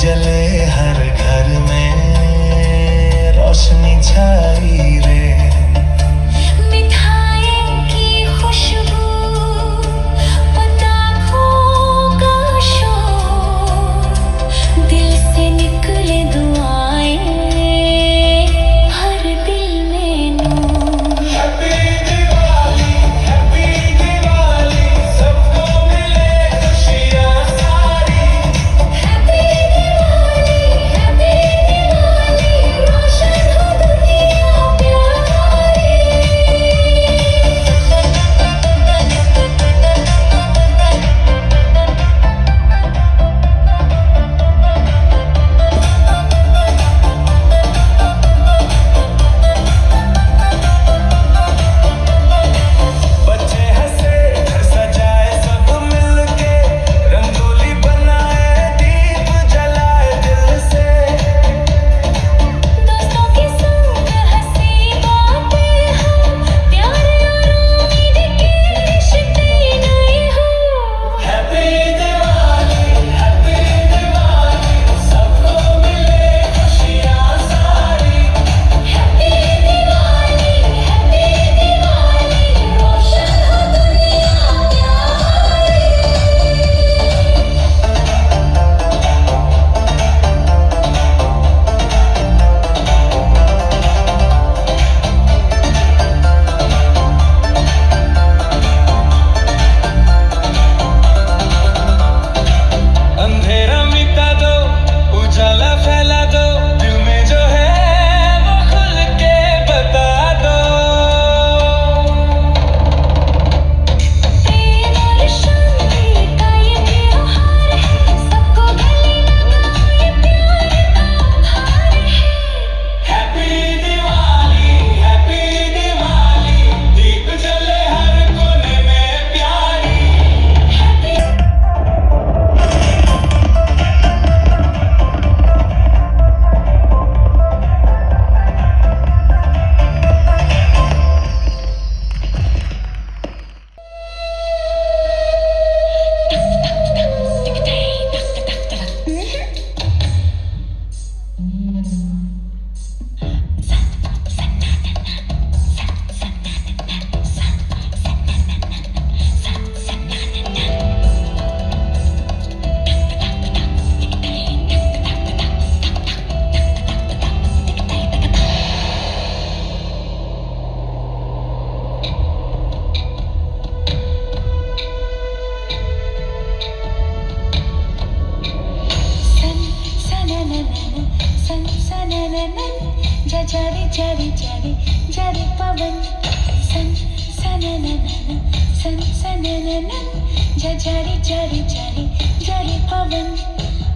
जले हर घर में रोशनी छाई रे। मिठाई की खुशबू, पटाखों का शोर, दिल से निकले दुआएं, हर दिल में नूर। हैप्पी दिवाली, सबको मिले खुशियाँ सारी। हैप्पी दिवाली, रोशन हो दुनिया प्यारी। बच्चे हंसे, घर सजाए सब मिलके, रंगोली बनाए, दीप जलाए दिल से। दोस्तों के संग हंसी बातें हो, प्यार और उम्मीद के रिश्ते नए हो। हैप्पी दिवाली, सबको मिले खुशियाँ सारी। हैप्पी दिवाली, रोशन हो दुनिया प्यारी। अंधेरा मिटा दो, उजाला फैला दो, दिल में जो है वो खुल के बता दो। प्रेम और शांति का ये त्योहार है, सबको गले लगाए, प्यार का भार है। हैप्पी दिवाली, दीप जले हर कोने में प्यारी। सन सनननन, जारे जारे जारे जारे पवन। सन सनननन, सन सनननन, जारे जारे जारे जारे पवन।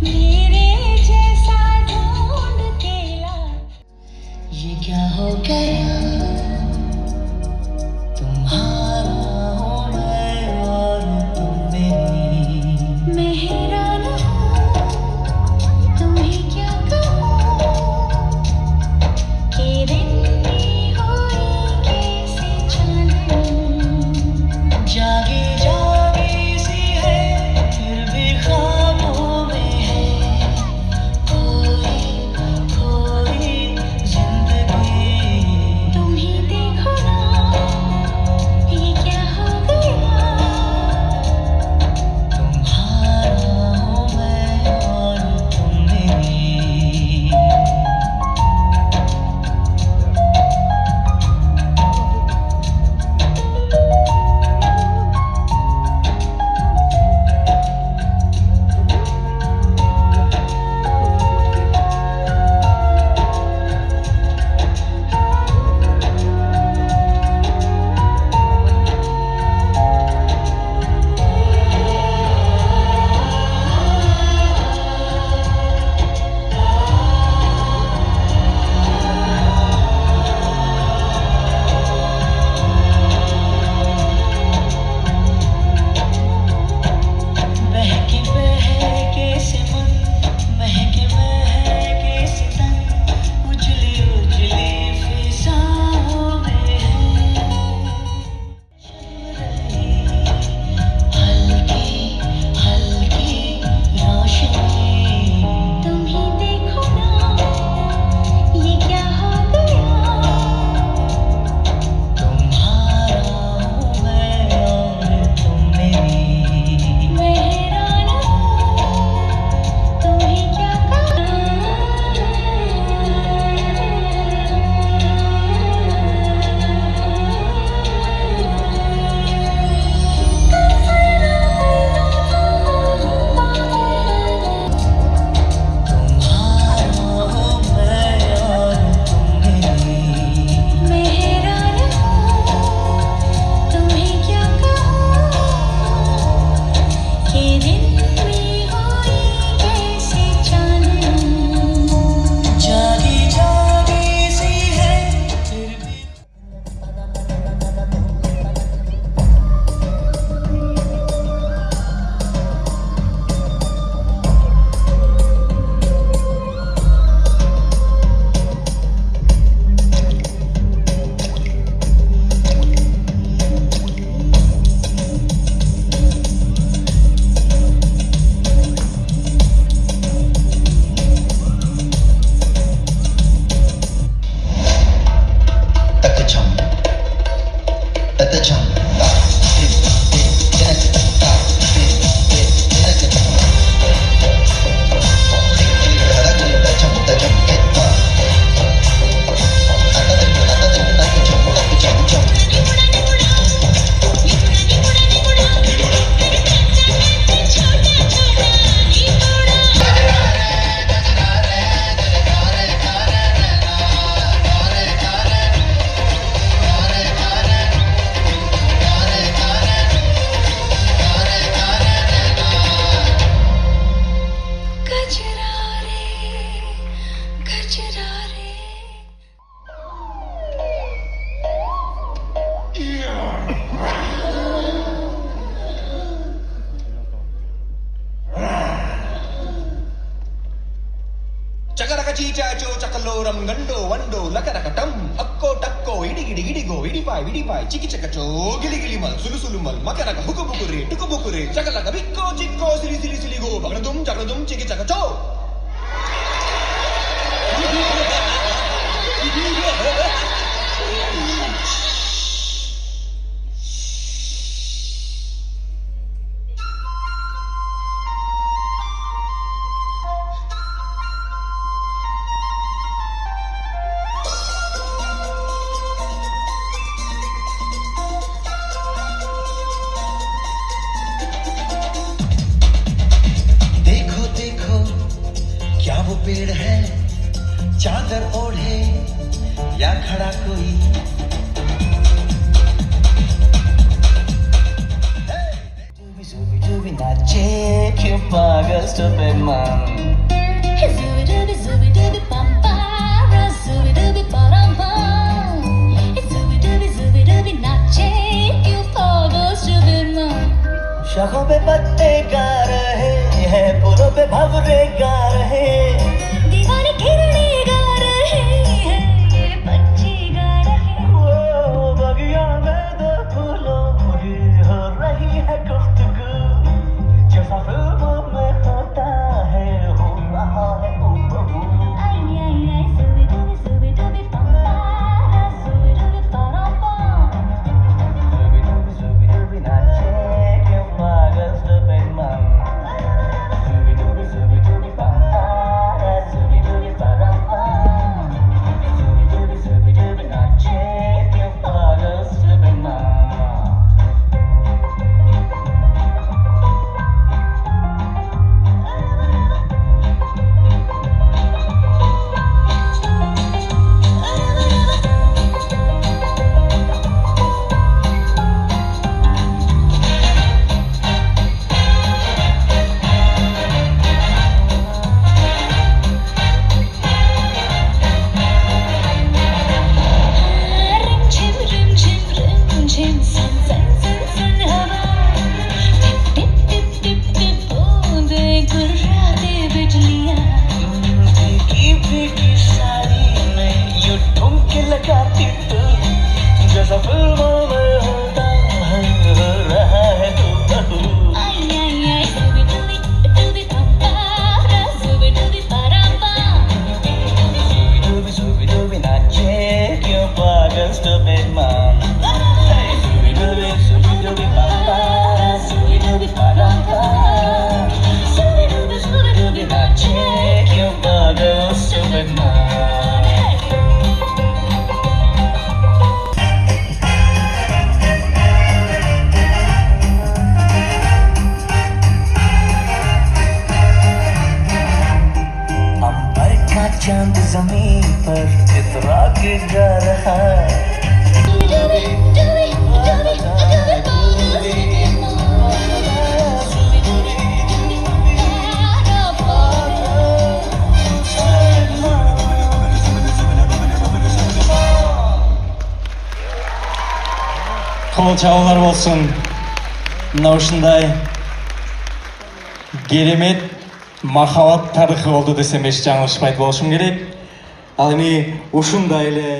मेरे जैसा ढूंढ के ला। ये क्या हो गया, तुम्हारा हूँ मैं और तुम मेरी। मैं हैरान हूँ, तुम्हें क्या कहूँ, कि रंगी हुई कैसी चांदनी। जागी जागी सी है, फिर भी ख्वाबों में है। చకరక చీచాచో చకలోరం గండో వండో లకరకటం అక్కో టక్కో ఇడిగిడి ఇడిగో ఇడిపాయ్ విడిపాయ్ చికి చకచో గిలిగిలి మల్ సులుసులు మల్ మకరక హుకుబుకురే టుకుబుకురే చకలక బిక్కో చిక్కో సిలి సిలి సిలిగో బగడదుం చకడదుం చికి చకచో देखो देखो क्या वो पेड़ है चादर ओढ़े या खड़ा कोई नाचे क्यों पागल stupid man Zooby-dooby, zooby-dooby, bum-ba-ra, zooby-dooby, ba-dum-bum. Zooby-dooby, zooby-dooby, नाचे क्यों पागल stupid man. शाखों पे पत्ते गा रहे हैं पुलों पे भंवरे गा रहे दीवाने खिलने गा रहे हैं, ये पंछी गा रहे हैं. वो बगिया में दो फूलों की हो रही है गुफ्तगू जैसा फिल्मों में होता है हो रहा है हूबहू Ay, ay, ay, zooby-dooby, zooby-dooby, bum-ba-ra, zooby-dooby, ba-dum-bum. Zooby-dooby नाचे क्यों पागल stupid man Zooby-dooby bum-ba-ra, zooby-dooby ba-dum-bum Zooby-dooby नाचे क्यों पागल stupid man Rim-झिम, rim-झिम, rim-झिम, सन-सन, सन-सन हवा. टिप-टिप, टिप-टिप, बूंदें गुर्राते बिजलियाँ. भीगी भीगी साड़ी में यूं ठुमके लगाती तू जैसा फिल्मों में होता है हो रहा है हूबहू Ay, ay, ay, zooby-dooby, dooby, bum-ba-ra, zooby-dooby, ba-dum-bum. Zooby-dooby नाचे क्यों पागल stupid man Zooby-dooby bum-ba-ra, zooby-dooby ba-dum-bum Zooby-dooby, zooby-dooby, नाचे क्यों पागल stupid man अंबर का चांद जमीन पर इतरा के जा रहा Dooby, dooby, dooby, dooby, ba-dum-bum. Zooby-dooby, dooby, ba-dum-bum. Қол чабулар болсын. Мына ушундай керемет махаббат тарыхы болду десем эч жаңылышпайт болушум керек. Ал эми ушундай эле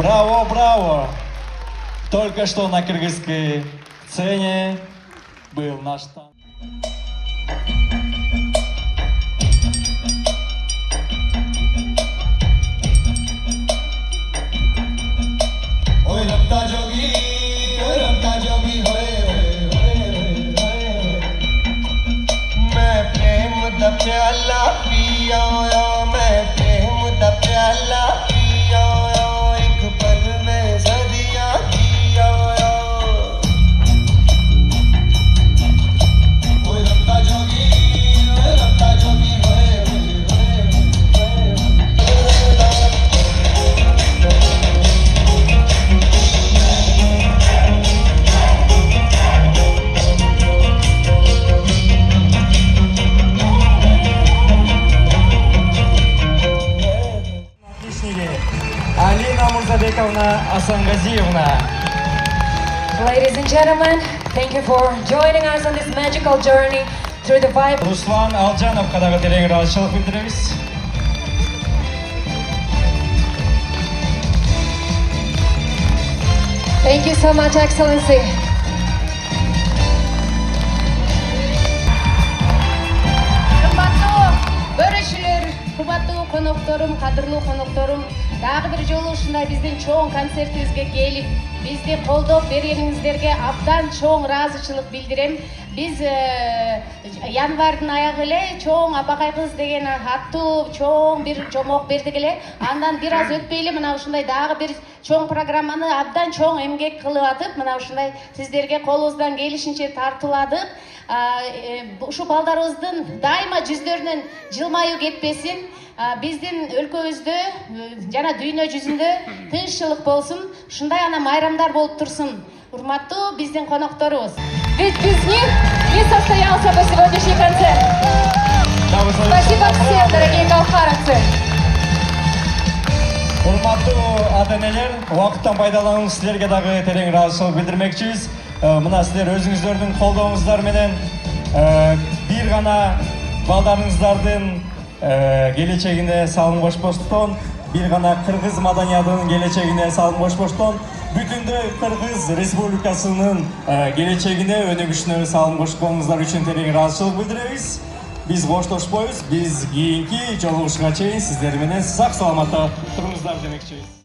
Браво, браво! Только что на кыргызской сцене был наш танк. रखता जोगी होए मैं प्रेम दा प्याला पिया मैं प्रेम दा प्याला पिया एक पल में सदियां जिया ओए रखता जोगी होए Алина Мурзабековна Асангазиевна. Ladies and gentlemen, thank you for joining us on this magical journey through the vibe. Руслан Алжановқа дагы терең ыраазычылык билдиребиз. Thank you so much, Excellency. Кымбаттуу көрүүчүлөр, кымбаттуу конокторум, кадырлуу конокторум, дагы бир жолу ушундай биздин чоң концертибизге келип, бизди колдоп бергениңиздерге абдан чоң ыраазычылык билдирем. Биз январдын аягы эле чоң Апакай кыз деген аттуу чоң бир жомок бердик эле. Андан бир аз өтпөй эле мына ушундай дагы бир чоң программаны абдан чоң эмгек кылып атып, мына ушундай сиздерге колубуздан келишинче тартууладык. Ушу балдарыбыздын дайыма жүздөрүнөн жылмаюу кетпесин. Биздин өлкөбүздө жана дүйнө жүзүндө тынччылык болсун. Ушундай ана майрамдар болуп турсун. Урматтуу биздин конокторубуз. Ведь без них не состоялся бы сегодняшний концерт. Спасибо всем, дорогие галхаровцы. Урматтуу ата-энелер, убакыттан пайдаланып силерге дагы терең ыраазычылык билдирмекчибиз. Мына силер өзүңүздөрдүн колдооңуздар менен бир гана балдарыңыздардын келечегине салым кошпостон, бир гана кыргыз маданиятынын келечегине салым кошпостон, бүтүндөй Кыргыз Республикасынын келечегине өнүгүшүнө салым кошконуңуздар үчүн терең ыраазычылык билдиребиз. Биз коштошпойбуз, биз кийинки жолугушууга чейин сиздер менен сак саламатта туруңуздар демекчибиз.